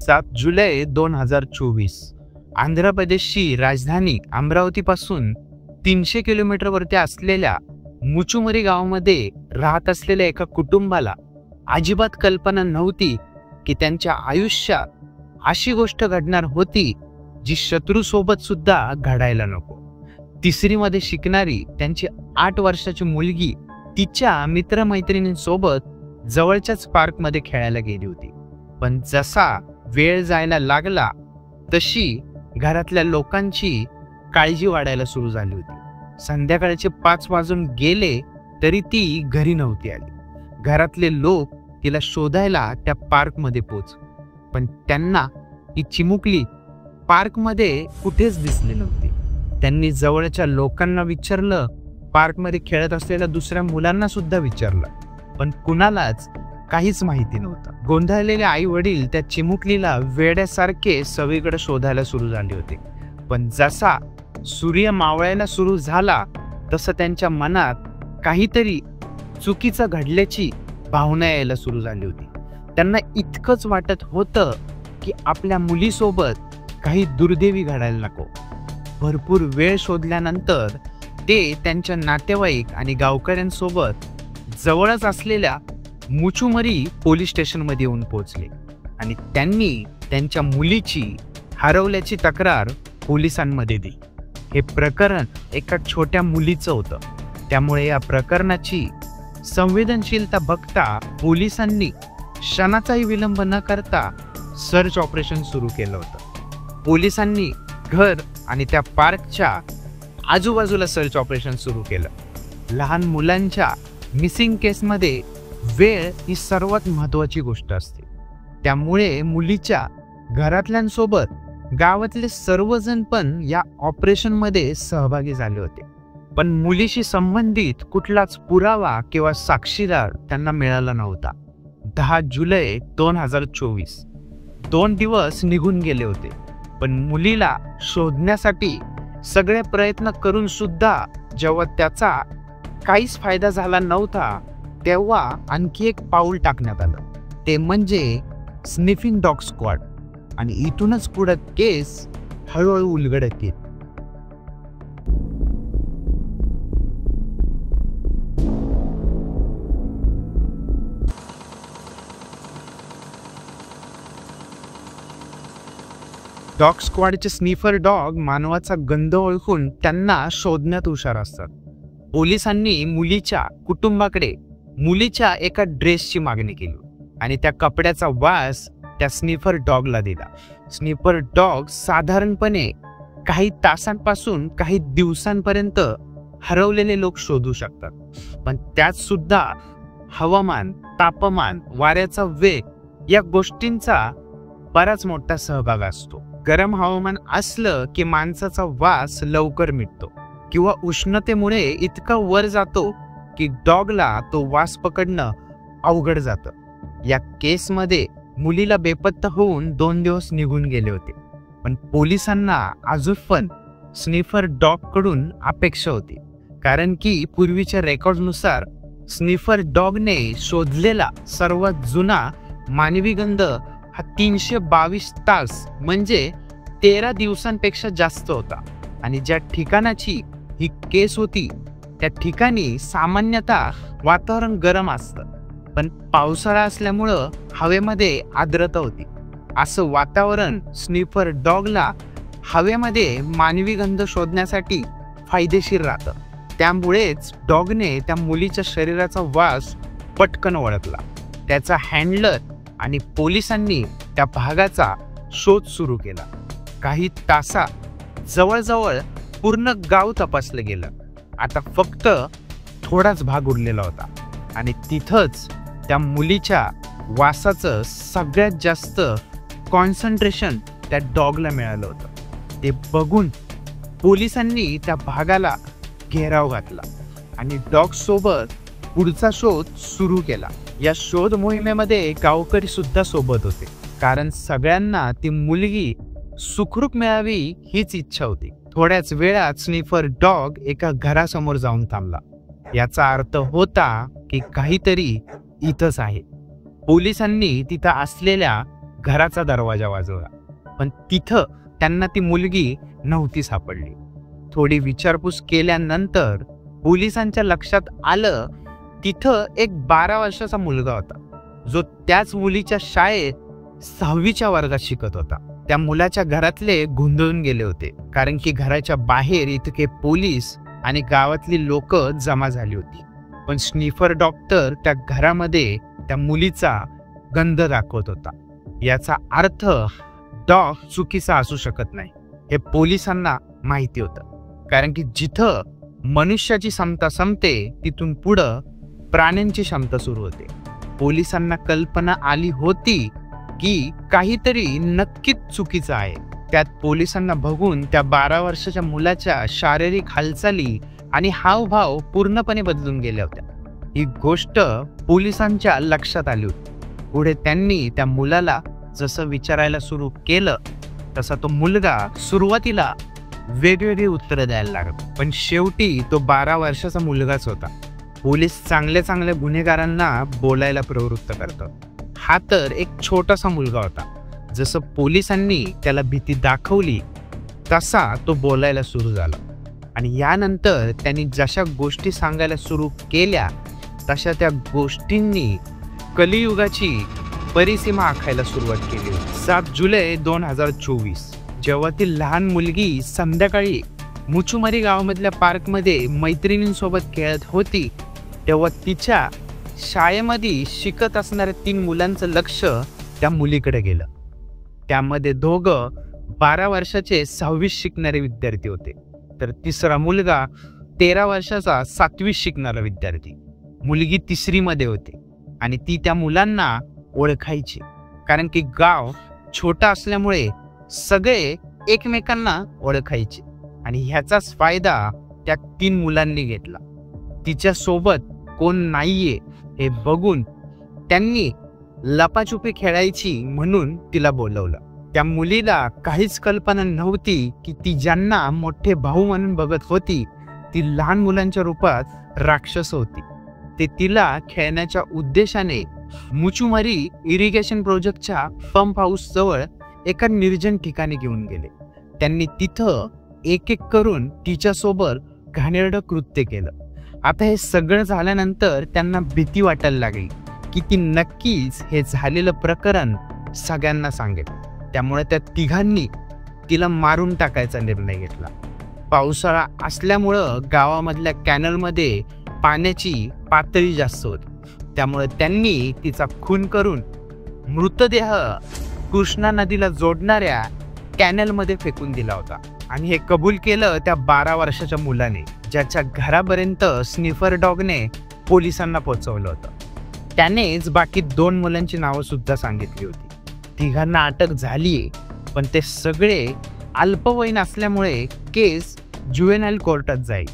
7 जुलै 2024 आंध्र प्रदेशची राजधानी अमरावतीपासून 300 किलोमीटरवरती असलेल्या मुचुमरी गावामध्ये राहत असलेल्या एका कुटुंबाला अजिबात कल्पना नव्हती की त्यांच्या आयुष्यात अशी गोष्ट घडणार होती जी शत्रूसोबत सुद्धा घडायला नको. 3री मध्ये शिकणारी त्यांची 8 वर्षाची मुलगी तिच्या मित्रमैत्रिणींसोबत जवळच्याच पार्कमध्ये खेळायला गेली होती. पण जसा वेळ जायला लागला तशी घरातल्या लोकांची काळजी वाढायला सुरू झाली होती. संध्याकाळचे 5 वाजून गेले तरी ती घरी नव्हती आली. घरातले लोक तिला शोधायला त्या पार्कमध्ये पोहोचले, पण त्यांना ती चिमुकली पार्कमध्ये कुठेच दिसली नव्हती. त्यांनी जवळच्या लोकांना विचारलं, पार्कमध्ये खेळत असलेल्या दुसऱ्या मुलांना सुद्धा विचारलं, पण कुणालाच काहीच माहिती नव्हतं. गोंधळलेले आई वडील त्या चिमुकलीला वेड्यासारखे सगळीकडे शोधायला सुरू झाले होते. पण जसा सूर्य मावळायला सुरू झाला तसं त्यांच्या मनात काहीतरी चुकीचं घडल्याची भावना यायला सुरू झाली होती. त्यांना इतकंच वाटत होतं की आपल्या मुलीसोबत काही दुर्दैवी घडायला नको. भरपूर वेळ शोधल्यानंतर ते त्यांच्या नातेवाईक आणि गावकऱ्यांसोबत जवळच असलेल्या मुचुमरी पोलीस स्टेशनमध्ये येऊन पोहोचले आणि त्यांनी त्यांच्या मुलीची हरवल्याची तक्रार पोलिसांमध्ये दिली. हे प्रकरण एका छोट्या मुलीचं होतं, त्यामुळे या प्रकरणाची संवेदनशीलता बघता पोलिसांनी क्षणाचाही विलंब न करता सर्च ऑपरेशन सुरू केलं होतं. पोलिसांनी घर आणि त्या पार्कच्या आजूबाजूला सर्च ऑपरेशन सुरू केलं. लहान मुलांच्या मिसिंग केसमध्ये वेळ ही सर्वात महत्त्वाची गोष्ट असते, त्यामुळे मुलीच्या घरातल्यांसोबत गावातले सर्वजण पण या ऑपरेशनमध्ये सहभागी झाले होते. पण मुलीशी संबंधित कुठलाच पुरावा किंवा साक्षीदार त्यांना मिळाला नव्हता. 10 जुलै 2024 2 दिवस निघून गेले होते, पण मुलीला शोधण्यासाठी सगळे प्रयत्न करून सुद्धा जेव्हा त्याचा काहीच फायदा झाला नव्हता, तेव्हा आणखी एक पाऊल टाकण्यात आलं, ते म्हणजे स्निफिंग डॉग स्क्वॉड. आणि इथूनच पुढे केस हळूहळू उलगडत येत. डॉग स्क्वॉडचे स्निफर डॉग मानवाचा गंध ओळखून त्यांना शोधण्यात हुशार असतात. पोलिसांनी मुलीच्या कुटुंबाकडे मुलीच्या एका ड्रेसची मागणी केली आणि त्या कपड्याचा वास त्या स्निफर डॉगला दिला. स्निफर डॉग साधारणपणे काही तासांपासून काही दिवसांपर्यंत हरवलेले लोक शोधू शकतात, पण त्यात सुद्धा हवामान, तापमान, वाऱ्याचा वेग या गोष्टींचा बराच मोठा सहभाग असतो. गरम हवामान असलं की माणसाचा वास लवकर मिटतो किंवा उष्णतेमुळे इतका वर जातो की डॉगला तो वास पकडणं अवघड जातं. या केसमध्ये मुलीला बेपत्ता होऊन 2 दिवस निघून गेले होते, पण पोलिसांना अजून पण स्निफर डॉग कडून अपेक्षा होती, कारण की पूर्वीच्या रेकॉर्डनुसार स्निफर डॉगने शोधलेला सर्वात जुना मानवी गंध हा 322 तास म्हणजे 13 दिवसांपेक्षा जास्त होता. आणि ज्या ठिकाणाची ही केस होती त्या ठिकाणी सामान्यतः वातावरण गरम असतं, पण पावसाळा असल्यामुळं हवेमध्ये आर्द्रता होती. असं वातावरण स्निफर डॉगला हवेमध्ये मानवी गंध शोधण्यासाठी फायदेशीर राहतं. त्यामुळेच डॉगने त्या मुलीच्या शरीराचा वास पटकन ओळखला. त्याचा हँडलर आणि पोलिसांनी त्या भागाचा शोध सुरू केला. काही तासात जवळजवळ पूर्ण गाव तपासलं गेलं. आता फक्त थोडाच भाग उरलेला होता आणि तिथंच त्या मुलीच्या वासाचं सगळ्यात जास्त कॉन्सन्ट्रेशन त्या डॉगला मिळालं होतं. ते बघून पोलिसांनी त्या भागाला घेराव घातला आणि डॉग सोबत पुढचा शोध सुरू केला. या शोध मोहिमेमध्ये गावकरी सुद्धा सोबत होते, कारण सगळ्यांना ती मुलगी सुखरूप मिळावी हीच इच्छा होती. थोड्याच वेळात स्निफर डॉग एका घरासमोर जाऊन थांबला. याचा अर्थ होता की काहीतरी इथंच आहे. पोलिसांनी तिथं असलेल्या घराचा दरवाजा वाजवला, पण तिथं त्यांना ती मुलगी नव्हती सापडली. थोडी विचारपूस केल्यानंतर पोलिसांच्या लक्षात आलं तिथं एक 12 वर्षाचा मुलगा होता, जो त्याच मुलीच्या शाळेत 6वीच्या वर्गात शिकत होता. त्या मुलाच्या घरातले गोंधळून गेले होते, कारण की घराच्या बाहेर इतके पोलीस आणि गावातली लोक जमा झाली होती. पण स्निफर डॉक्टर त्या घरामध्ये त्या मुलीचा गंध दाखवत होता. याचा अर्थ डॉग चुकीचा असू शकत नाही हे पोलिसांना माहिती होतं, कारण की जिथं मनुष्याची क्षमता संपते तिथून पुढं प्राण्यांची क्षमता सुरू होते. पोलिसांना कल्पना आली होती की काहीतरी नक्कीच चुकीचं आहे. त्यात पोलिसांना बघून त्या 12 वर्षाच्या मुलाच्या शारीरिक हालचाली आणि हावभाव पूर्णपणे बदलून गेल्या होत्या. ही गोष्ट पोलिसांच्या लक्षात आली होती. पुढे त्यांनी त्या मुलाला जसं विचारायला सुरू केलं तसा तो मुलगा सुरुवातीला वेगवेगळी उत्तरं द्यायला लागला, पण शेवटी तो 12 वर्षाचा मुलगाच होता. पोलीस चांगल्या चांगल्या गुन्हेगारांना बोलायला प्रवृत्त करतात. हा तर एक छोटासा मुलगा होता. जसं पोलिसांनी त्याला भीती दाखवली तसा तो बोलायला सुरू झाला, आणि यानंतर त्यांनी जशा गोष्टी सांगायला सुरू केल्या तशा त्या गोष्टींनी कलियुगाची परिसीमा आखायला सुरुवात केली. 7 जुलै 2024 जेव्हा ती लहान मुलगी संध्याकाळी मुचुमारी गावामधल्या पार्कमध्ये मैत्रिणींसोबत खेळत होती, तेव्हा तिच्या शाळेमध्ये शिकत असणाऱ्या 3 मुलांचं लक्ष त्या मुलीकडे गेलं. त्यामध्ये दोघं 12 वर्षाचे 6वीत शिकणारे विद्यार्थी होते, तर तिसरा मुलगा 13 वर्षाचा 7वीत शिकणारा विद्यार्थी. मुलगी 3री मध्ये होती आणि ती त्या मुलांना ओळखायची, कारण की गाव छोटा असल्यामुळे सगळे एकमेकांना ओळखायचे, आणि ह्याचाच फायदा त्या 3 मुलांनी घेतला. तिच्या सोबत कोण नाहीये हे बघून त्यांनी लपाछुपी खेळायची म्हणून तिला बोलवलं. त्या मुलीला काहीच कल्पना नव्हती की ती ज्यांना मोठे भाऊ म्हणून बघत होती ती लहान मुलांच्या रूपात राक्षस होती. ते तिला खेळण्याच्या उद्देशाने मुचुमारी इरिगेशन प्रोजेक्टच्या पंप हाऊस जवळ एका निर्जन ठिकाणी घेऊन गेले. त्यांनी तिथं एक एक करून तिच्यासोबत घाणेरडं कृत्य केलं. आता हे सगळं झाल्यानंतर त्यांना भीती वाटायला लागली की ती नक्कीच हे झालेलं प्रकरण सगळ्यांना सांगेल. त्यामुळे त्या तिघांनी तिला मारून टाकायचा निर्णय घेतला. पावसाळा असल्यामुळं गावामधल्या कॅनलमध्ये पाण्याची पातळी जास्त होती, त्यामुळे त्यांनी तिचा खून करून मृतदेह कृष्णा नदीला जोडणाऱ्या कॅनलमध्ये फेकून दिला होता. आणि हे कबूल केलं त्या 12 वर्षाच्या मुलाने, ज्याच्या घरापर्यंत स्निफर डॉगने पोलिसांना पोहोचवलं होतं. त्यानेच बाकी 2 मुलांची नावं सुद्धा सांगितली होती. तिघांना अटक झालीये, पण ते सगळे अल्पवयीन असल्यामुळे केस ज्युएनाइल कोर्टात जाईल.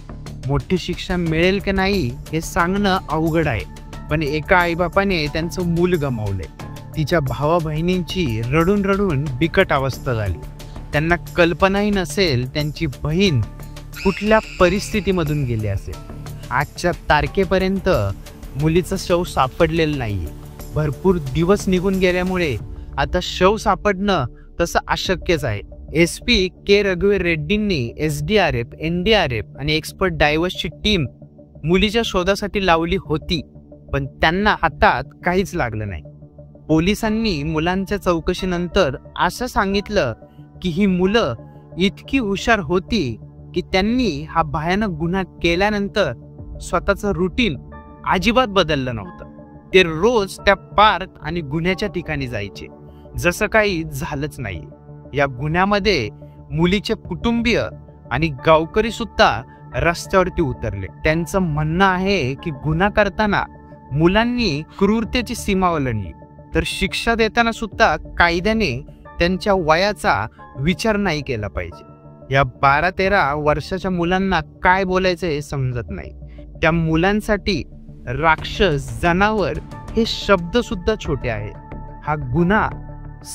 मोठी शिक्षा मिळेल की नाही हे सांगणं अवघड आहे, पण एका आईबापाने त्यांचं मूल गमावलंय. तिच्या भावा बहिणींची रडून रडून बिकट अवस्था झाली. त्यांना कल्पनाही नसेल त्यांची बहीण कुठल्या परिस्थितीमधून गेली असेल. आजच्या तारखेपर्यंत मुलीचं शव सापडलेलं नाहीये. भरपूर दिवस निघून गेल्यामुळे आता शव सापडणं तसं अशक्यच आहे. SP के रघुवीर रेड्डींनी SDRF, NDRF आणि एक्सपर्ट डायव्हर्सची टीम मुलीच्या शोधासाठी लावली होती, पण त्यांना हातात काहीच लागलं नाही. पोलिसांनी मुलांच्या चौकशीनंतर असं सांगितलं की ही मुलं इतकी हुशार होती की त्यांनी हा भयानक गुन्हा केल्यानंतर स्वतःचं रुटीन अजिबात बदललं नव्हतं. ते रोज त्या पार्क आणि गुन्ह्याच्या ठिकाणी जायचे, जसं काही झालंच नाही. या गुन्ह्यामध्ये मुलीचे कुटुंबीय आणि गावकरी सुद्धा रस्त्यावरती उतरले. त्यांचं म्हणणं आहे की गुन्हा करताना मुलांनी क्रूरतेची सीमा ओलांडली, तर शिक्षा देताना सुद्धा कायद्याने त्यांच्या वयाचा विचार नाही केला पाहिजे. या 12-13 वर्षाच्या मुलांना काय बोलायचं हे समजत नाही. त्या मुलांसाठी राक्षस, जनावर हे शब्द सुद्धा छोटे आहेत. हा गुन्हा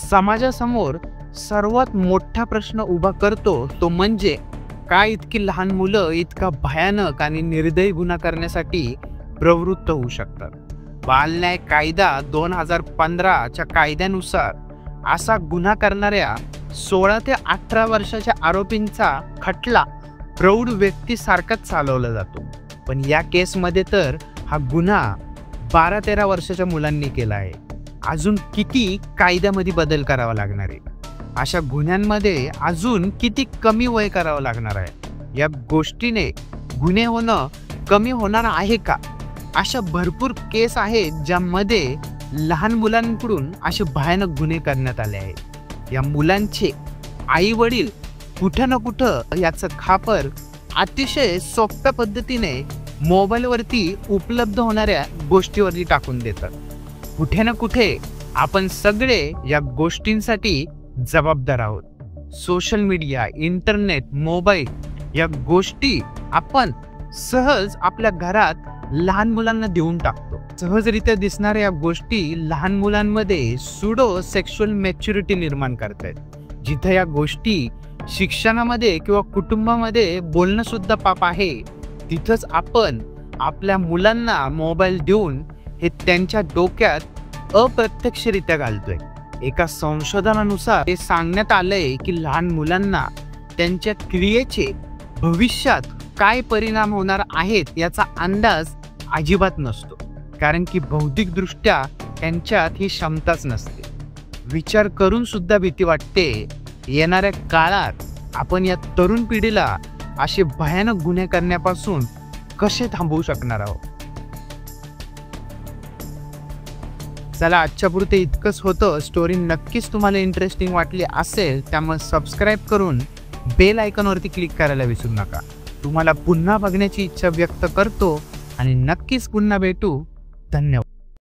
समाजासमोर सर्वात मोठा प्रश्न उभा करतो, तो म्हणजे काय इतकी लहान मुलं इतका भयानक आणि निर्दयी गुन्हा करण्यासाठी प्रवृत्त होऊ शकतात. बाल न्याय कायदा 2015च्या कायद्यानुसार असा गुन्हा करणाऱ्या 16 ते 18 वर्षाच्या आरोपींचा खटला प्रौढ व्यक्तीसारखाच चालवला जातो. पण या केसमध्ये तर हा गुन्हा 12-13 वर्षाच्या मुलांनी केला आहे. अजून किती कायद्यामध्ये बदल करावा लागणार आहे, अशा गुन्ह्यांमध्ये अजून किती कमी वय करावं लागणार आहे, या गोष्टीने गुन्हे होणं कमी होणार आहे का? अशा भरपूर केस आहेत ज्यामध्ये लहान मुलांकडून असे भयानक गुन्हे करण्यात आले आहेत. या मुलांचे आई वडील कुठं ना कुठं याचं खापर अतिशय सोप्या पद्धतीने मोबाईलवरती उपलब्ध होणाऱ्या गोष्टीवरती टाकून देतात. कुठे ना कुठे आपण सगळे या गोष्टींसाठी जबाबदार आहोत. सोशल मीडिया, इंटरनेट, मोबाईल या गोष्टी आपण सहज आपल्या घरात लहान मुलांना देऊन टाकतो. सहजरित्या दिसणाऱ्या या गोष्टी लहान मुलांमध्ये सुडो सेक्शुअल मॅच्युरिटी निर्माण करतायत. जिथे या गोष्टी शिक्षणामध्ये किंवा कुटुंबामध्ये बोलणं सुद्धा पाप आहे, तिथंच आपण आपल्या मुलांना मोबाईल देऊन हे त्यांच्या डोक्यात अप्रत्यक्षरित्या घालतोय. एका संशोधनानुसार हे सांगण्यात आलंय की लहान मुलांना त्यांच्या क्रियेचे भविष्यात काय परिणाम होणार आहेत याचा अंदाज अजिबात नसतो, कारण की बौद्धिकदृष्ट्या त्यांच्यात ही क्षमताच नसते. विचार करून सुद्धा भीती वाटते, येणाऱ्या काळात आपण या तरुण पिढीला असे भयानक गुन्हे करण्यापासून कसे थांबवू शकणार आहोत. चला, आजच्यापुरते इतकंच होतं. स्टोरी नक्कीच तुम्हाला इंटरेस्टिंग वाटली असेल, त्यामुळे सबस्क्राईब करून बेल आयकॉनवरती क्लिक करायला विसरू नका. तुम्हाला पुन्हा बघण्याची इच्छा व्यक्त करतो आणि नक्कीच पुन्हा भेटू. धन्यवाद.